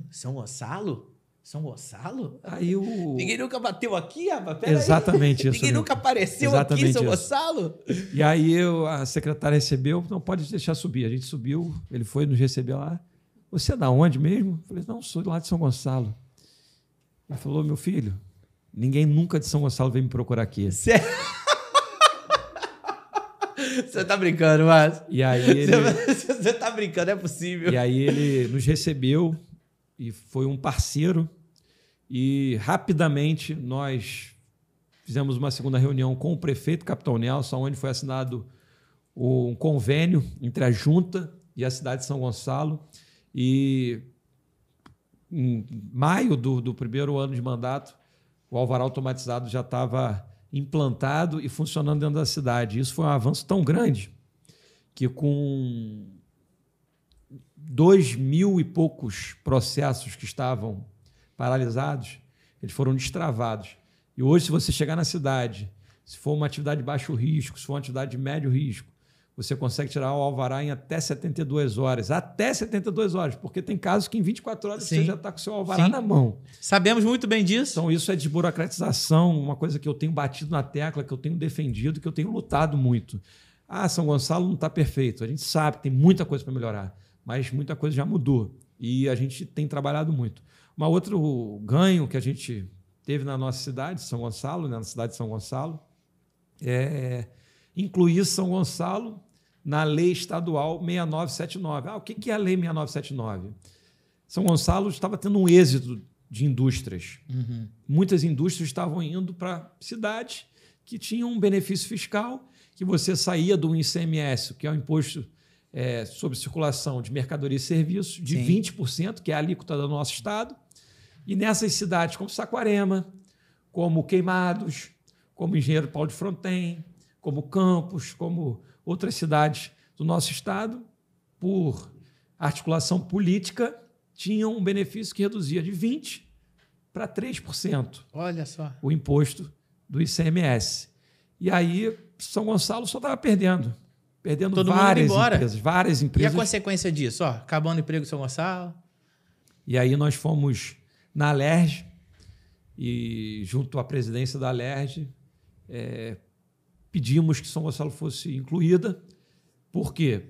São Gonçalo? São Gonçalo? Aí Ninguém nunca bateu aqui, rapaz? Exatamente isso. Ninguém nunca apareceu aqui em São Gonçalo? E aí a secretária recebeu, não pode deixar subir. A gente subiu, ele foi nos receber lá. Você é da onde mesmo? Eu falei, não, sou lá de São Gonçalo. Ele falou, meu filho, ninguém nunca de São Gonçalo veio me procurar aqui. Sério? Você tá brincando, Márcio? E aí ele... Você tá brincando, é possível. E aí ele nos recebeu e foi um parceiro. E rapidamente nós fizemos uma segunda reunião com o prefeito Capitão Nelson, onde foi assinado um convênio entre a junta e a cidade de São Gonçalo. E em maio do primeiro ano de mandato, o alvará automatizado já estava implantado e funcionando dentro da cidade. Isso foi um avanço tão grande que, com 2.000 e poucos processos que estavam paralisados, eles foram destravados. E hoje, se você chegar na cidade, se for uma atividade de baixo risco, se for uma atividade de médio risco, você consegue tirar o alvará em até 72 horas. Até 72 horas, porque tem casos que em 24 horas você já está com o seu alvará na mão. Sabemos muito bem disso. Então, isso é desburocratização, uma coisa que eu tenho batido na tecla, que eu tenho defendido, que eu tenho lutado muito. São Gonçalo não está perfeito. A gente sabe que tem muita coisa para melhorar, mas muita coisa já mudou. E a gente tem trabalhado muito. Um outro ganho que a gente teve na nossa cidade, São Gonçalo, na cidade de São Gonçalo, é incluir São Gonçalo na lei estadual 6979. O que é a lei 6979? São Gonçalo estava tendo um êxito de indústrias. Muitas indústrias estavam indo para cidades que tinham um benefício fiscal, que você saía do ICMS, que é o imposto sobre circulação de mercadoria e serviços, de 20%, que é a alíquota do nosso estado. E nessas cidades como Saquarema, como Queimados, como Engenheiro Paulo de Fronten, como Campos, como outras cidades do nosso estado, por articulação política, tinham um benefício que reduzia de 20% para 3%. Olha só. O imposto do ICMS. E aí São Gonçalo só estava perdendo todo várias empresas. E a consequência disso? Acabando o emprego em São Gonçalo. E aí nós fomos na Alerj e, junto à presidência da Alerj, pedimos que São Gonçalo fosse incluída. Por quê?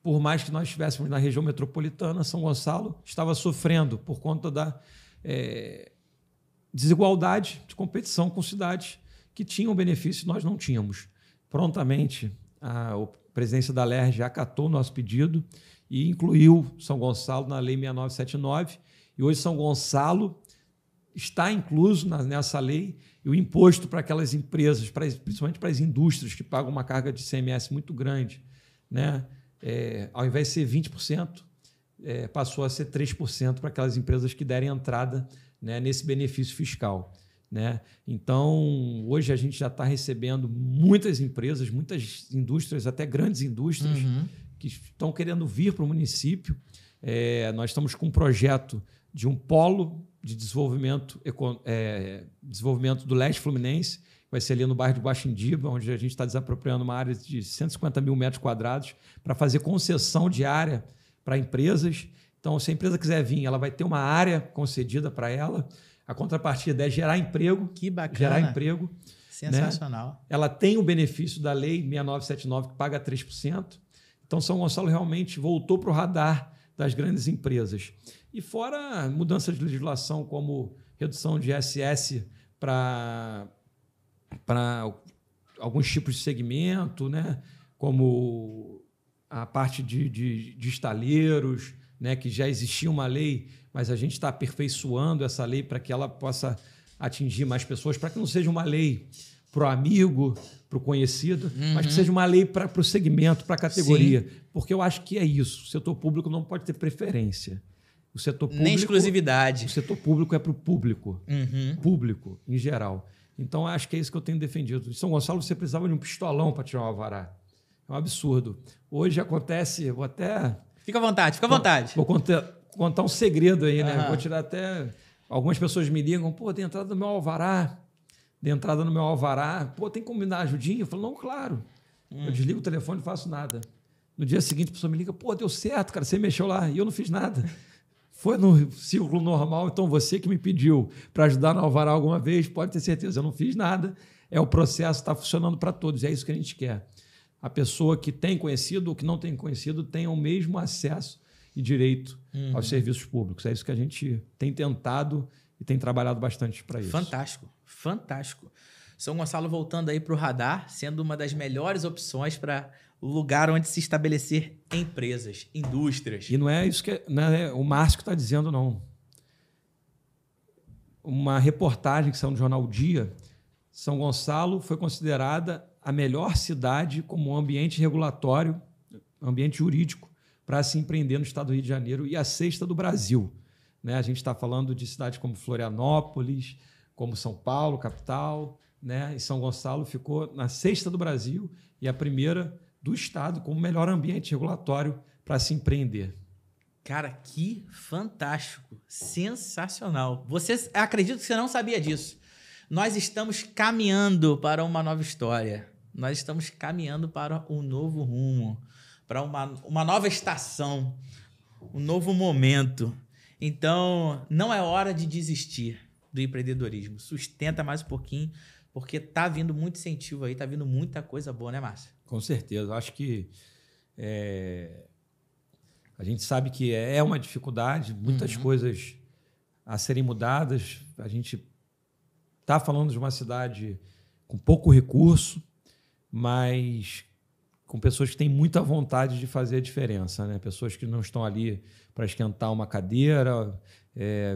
Por mais que nós estivéssemos na região metropolitana, São Gonçalo estava sofrendo por conta da desigualdade de competição com cidades que tinham benefício e nós não tínhamos. Prontamente, a presidência da Alerj acatou o nosso pedido e incluiu São Gonçalo na Lei 6979. E hoje São Gonçalo está incluso nessa lei, e o imposto para aquelas empresas, principalmente para as indústrias que pagam uma carga de ICMS muito grande, né? Ao invés de ser 20%, passou a ser 3% para aquelas empresas que derem entrada, né, nesse benefício fiscal. né? Então, hoje a gente já está recebendo muitas empresas, muitas indústrias, até grandes indústrias, que estão querendo vir para o município. Nós estamos com um projeto de um polo de desenvolvimento do leste fluminense, que vai ser ali no bairro de Guaxindiba, onde a gente está desapropriando uma área de 150 mil metros quadrados para fazer concessão de área para empresas. Então, se a empresa quiser vir, ela vai ter uma área concedida para ela. A contrapartida é gerar emprego. Que bacana. Gerar emprego. Sensacional. Né? Ela tem o benefício da Lei 6979, que paga 3%. Então, São Gonçalo realmente voltou para o radar das grandes empresas. E fora mudanças de legislação, como redução de ISS para alguns tipos de segmento, né? Como a parte de estaleiros, né? Que já existia uma lei, mas a gente está aperfeiçoando essa lei para que ela possa atingir mais pessoas, para que não seja uma lei para o amigo, para o conhecido, mas que seja uma lei para o segmento, para a categoria. Sim. Porque eu acho que é isso. O setor público não pode ter preferência. O setor público, nem exclusividade. O setor público é para o público. Público, em geral. Então, acho que é isso que eu tenho defendido. Em São Gonçalo, você precisava de um pistolão para tirar um alvará. É um absurdo. Hoje acontece... Vou até... Fica à vontade, fica à vontade. Vou contar um segredo aí, né? Vou tirar até... Algumas pessoas me ligam, pô, tem entrada no meu alvará. Pô, tem como me dar ajudinha? Eu falo, não, claro. Eu desligo o telefone e não faço nada. No dia seguinte, a pessoa me liga, pô, deu certo, cara, você mexeu lá. E eu não fiz nada. Foi no círculo normal, então você que me pediu para ajudar no alvará alguma vez, pode ter certeza, eu não fiz nada. É o processo, está funcionando para todos, é isso que a gente quer. A pessoa que tem conhecido ou que não tem conhecido tenha o mesmo acesso e direito aos serviços públicos. É isso que a gente tem tentado e tem trabalhado bastante para isso. Fantástico, fantástico. São Gonçalo voltando aí para o radar, sendo uma das melhores opções para o lugar onde se estabelecer empresas, indústrias. E não é isso que não é o Márcio que está dizendo, não. Uma reportagem que saiu no jornal O Dia, São Gonçalo foi considerada a melhor cidade como ambiente regulatório, ambiente jurídico, para se empreender no estado do Rio de Janeiro e a sexta do Brasil. Né? A gente está falando de cidades como Florianópolis, como São Paulo, capital, né? E São Gonçalo ficou na sexta do Brasil e a primeira do estado como melhor ambiente regulatório para se empreender. Cara, que fantástico, sensacional. Acredito que você não sabia disso. Nós estamos caminhando para uma nova história. Nós estamos caminhando para um novo rumo, para uma nova estação, um novo momento. Então, não é hora de desistir do empreendedorismo. Sustenta mais um pouquinho, porque está vindo muito incentivo aí, está vindo muita coisa boa, né, Márcio? Com certeza. Acho que a gente sabe que é uma dificuldade, muitas coisas a serem mudadas. A gente está falando de uma cidade com pouco recurso, mas com pessoas que têm muita vontade de fazer a diferença, né? Pessoas que não estão ali para esquentar uma cadeira,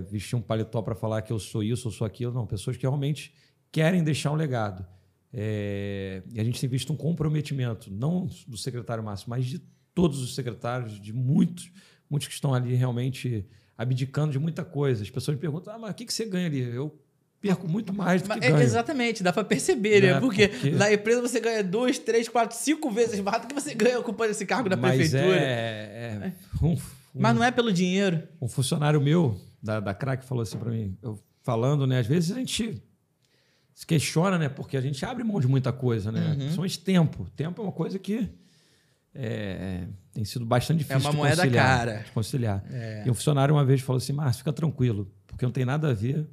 vestir um paletó para falar que eu sou isso, eu sou aquilo. Não, pessoas que realmente querem deixar um legado. E a gente tem visto um comprometimento, não do secretário Márcio, mas de todos os secretários, de muitos que estão ali realmente abdicando de muita coisa. As pessoas me perguntam, mas o que você ganha ali? Eu perco muito mais do que ganho. Exatamente, dá para perceber, né? Porque na empresa você ganha 2, 3, 4, 5 vezes mais do que você ganha ocupando esse cargo da prefeitura. Mas não é pelo dinheiro. Um funcionário meu, da CRAC, falou assim para mim, eu falando, né? Às vezes a gente se questiona, né? Porque a gente abre mão de muita coisa, né? Principalmente tempo. Tempo é uma coisa que tem sido bastante difícil de conciliar. É uma moeda cara. De conciliar. E um funcionário uma vez falou assim, Márcio, fica tranquilo, porque não tem nada a ver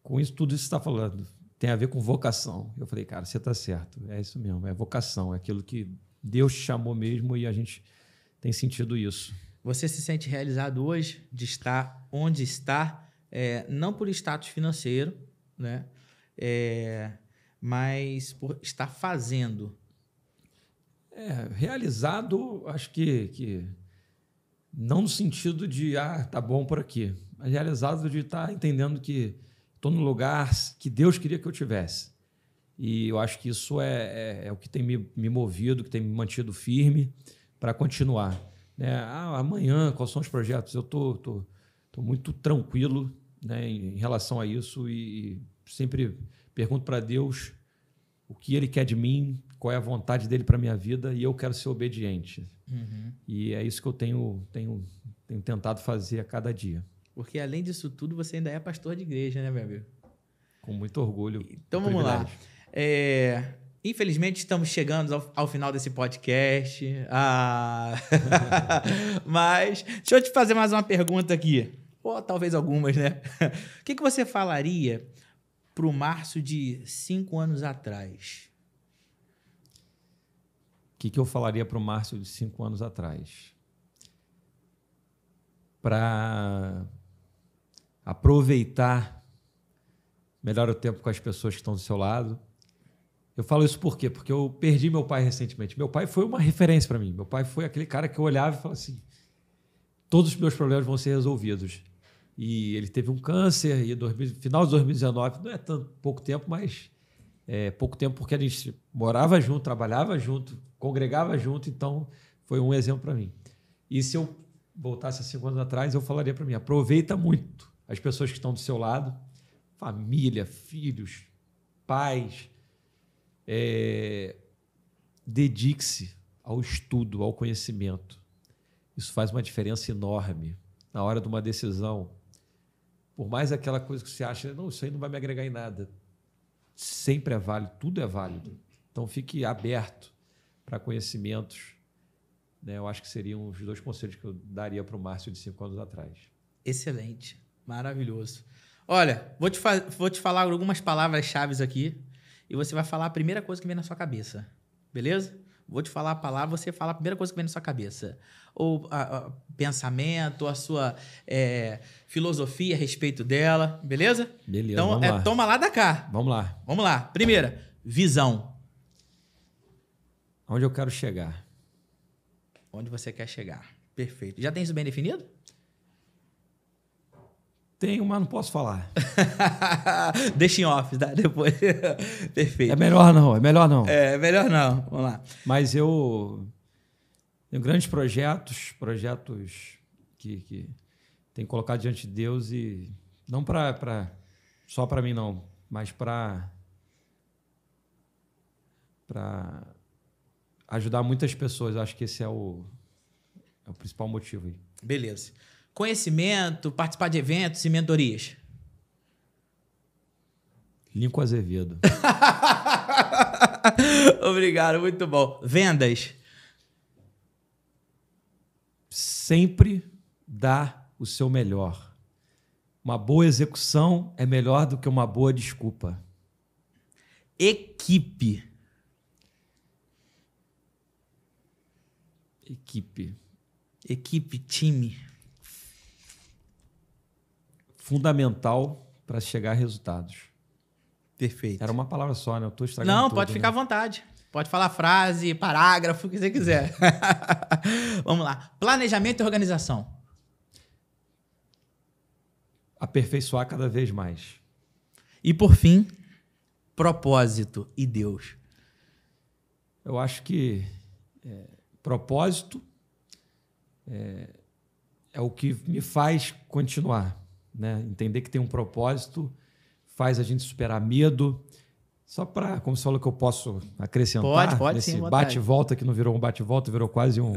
com isso, tudo isso que você está falando. Tem a ver com vocação. Eu falei, cara, você está certo. É isso mesmo, é vocação. É aquilo que Deus te chamou mesmo e a gente tem sentido isso. Você se sente realizado hoje de estar onde está, não por status financeiro, né? Mas por estar fazendo. Realizado, acho que não no sentido de, tá bom por aqui, mas realizado de estar entendendo que estou no lugar que Deus queria que eu tivesse. E eu acho que isso é o que tem me movido, que tem me mantido firme para continuar. Amanhã, quais são os projetos? Eu estou muito tranquilo, né, em relação a isso e sempre pergunto para Deus o que Ele quer de mim, qual é a vontade dele para minha vida, e eu quero ser obediente. E é isso que eu tenho tentado fazer a cada dia. Porque além disso tudo, você ainda é pastor de igreja, né, meu amigo? Com muito orgulho. Então vamos lá. Infelizmente estamos chegando ao final desse podcast. Mas deixa eu te fazer mais uma pergunta aqui. Ou talvez algumas, né? O que você falaria para o Márcio de 5 anos atrás? O que eu falaria para o Márcio de 5 anos atrás? Para aproveitar melhor o tempo com as pessoas que estão do seu lado. Eu falo isso por quê? Porque eu perdi meu pai recentemente. Meu pai foi uma referência para mim. Meu pai foi aquele cara que eu olhava e falava assim, todos os meus problemas vão ser resolvidos. E ele teve um câncer, e final de 2019, não é tanto pouco tempo, mas pouco tempo porque a gente morava junto, trabalhava junto, congregava junto, então foi um exemplo para mim. E se eu voltasse a 5 anos atrás, eu falaria para mim, aproveita muito as pessoas que estão do seu lado, família, filhos, pais, dedique-se ao estudo, ao conhecimento. Isso faz uma diferença enorme na hora de uma decisão. Por mais aquela coisa que você acha, não, isso aí não vai me agregar em nada. Sempre é válido, tudo é válido. Então, fique aberto para conhecimentos. Né? Eu acho que seriam os 2 conselhos que eu daria para o Márcio de 5 anos atrás. Excelente, maravilhoso. Olha, vou te falar algumas palavras-chave aqui e você vai falar a primeira coisa que vem na sua cabeça, beleza? Vou te falar a palavra, você fala a primeira coisa que vem na sua cabeça. Ou pensamento, ou a sua filosofia a respeito dela, beleza? Beleza, então, vamos lá. Toma lá da cá. Vamos lá. Vamos lá. Primeira, visão. Onde eu quero chegar? Onde você quer chegar. Perfeito. Já tem isso bem definido? Tenho, mas não posso falar. Deixa em off, tá? Depois. Perfeito. É melhor não. É melhor não. Vamos lá. Mas eu tenho grandes projetos que tenho colocado diante de Deus e não só para mim não, mas para ajudar muitas pessoas. Acho que esse é o principal motivo aí. Beleza. Conhecimento, participar de eventos e mentorias. Lincoln Azevedo. Obrigado, muito bom. Vendas. Sempre dá o seu melhor. Uma boa execução é melhor do que uma boa desculpa. Equipe. Equipe, time. Fundamental para chegar a resultados. Perfeito. Era uma palavra só, né? Eu estou estragando Não, tudo, pode ficar à vontade. Pode falar frase, parágrafo, o que você quiser. Vamos lá. Planejamento e organização. Aperfeiçoar cada vez mais. E, por fim, propósito e Deus. Eu acho que propósito é o que me faz continuar. Né? Entender que tem um propósito faz a gente superar medo. Só para, como você falou, que eu posso acrescentar pode nesse sim, bate-volta, que não virou um bate-volta, virou quase um...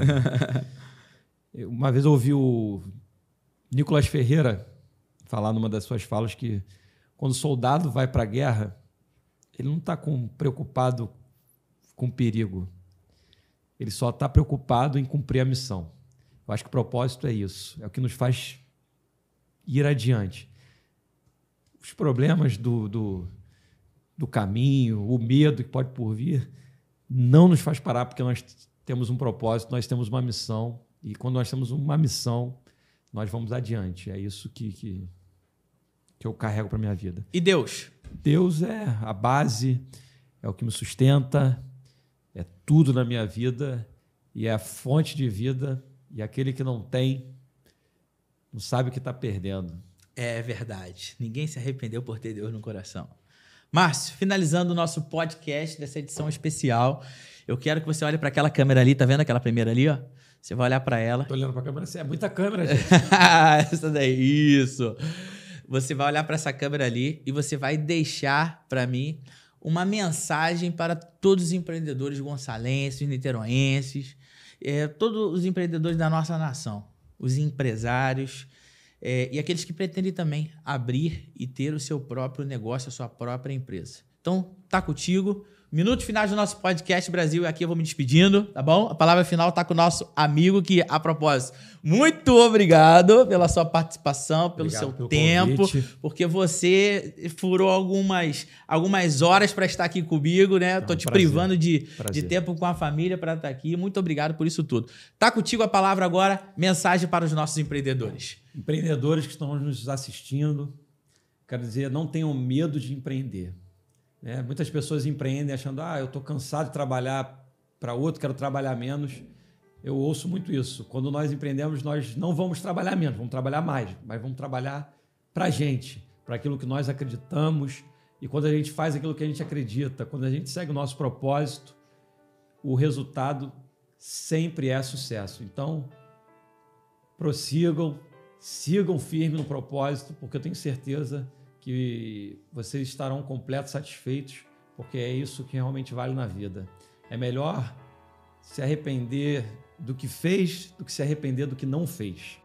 Uma vez eu ouvi o Nicolas Ferreira falar numa das suas falas que quando o soldado vai para a guerra, ele não está preocupado com perigo. Ele só está preocupado em cumprir a missão. Eu acho que o propósito é isso. É o que nos faz ir adiante. Os problemas do caminho, o medo que pode por vir, não nos faz parar, porque nós temos um propósito, nós temos uma missão, e quando nós temos uma missão, nós vamos adiante. É isso que eu carrego para a minha vida. E Deus? Deus é a base, é o que me sustenta, é tudo na minha vida, e é a fonte de vida, e aquele que não tem, não sabe o que está perdendo. É verdade. Ninguém se arrependeu por ter Deus no coração. Márcio, finalizando o nosso podcast dessa edição especial, eu quero que você olhe para aquela câmera ali, tá vendo aquela primeira ali, ó? Você vai olhar para ela. Tô olhando para a câmera, é muita câmera, gente. Essa daí, isso. você vai olhar para essa câmera ali e você vai deixar para mim uma mensagem para todos os empreendedores gonçalenses, niteroenses, todos os empreendedores da nossa nação, os empresários e aqueles que pretendem também abrir e ter o seu próprio negócio, a sua própria empresa. Então, tá contigo. Minuto final do nosso podcast Brasil, e aqui eu vou me despedindo, tá bom? A palavra final tá com o nosso amigo que, a propósito, muito obrigado pela sua participação, pelo seu tempo, convite. Porque você furou algumas horas para estar aqui comigo, né? Eu tô te privando de tempo com a família para estar aqui. Muito obrigado por isso tudo. Tá contigo a palavra agora, mensagem para os nossos empreendedores. Empreendedores que estão nos assistindo, quero dizer, não tenham medo de empreender. Muitas pessoas empreendem achando, eu estou cansado de trabalhar para outro, quero trabalhar menos. Eu ouço muito isso. Quando nós empreendemos, nós não vamos trabalhar menos, vamos trabalhar mais, mas vamos trabalhar para a gente, para aquilo que nós acreditamos. E quando a gente faz aquilo que a gente acredita, quando a gente segue o nosso propósito, o resultado sempre é sucesso. Então, prossigam, sigam firme no propósito, porque eu tenho certeza que vocês estarão completos satisfeitos, porque é isso que realmente vale na vida. É melhor se arrepender do que fez do que se arrepender do que não fez.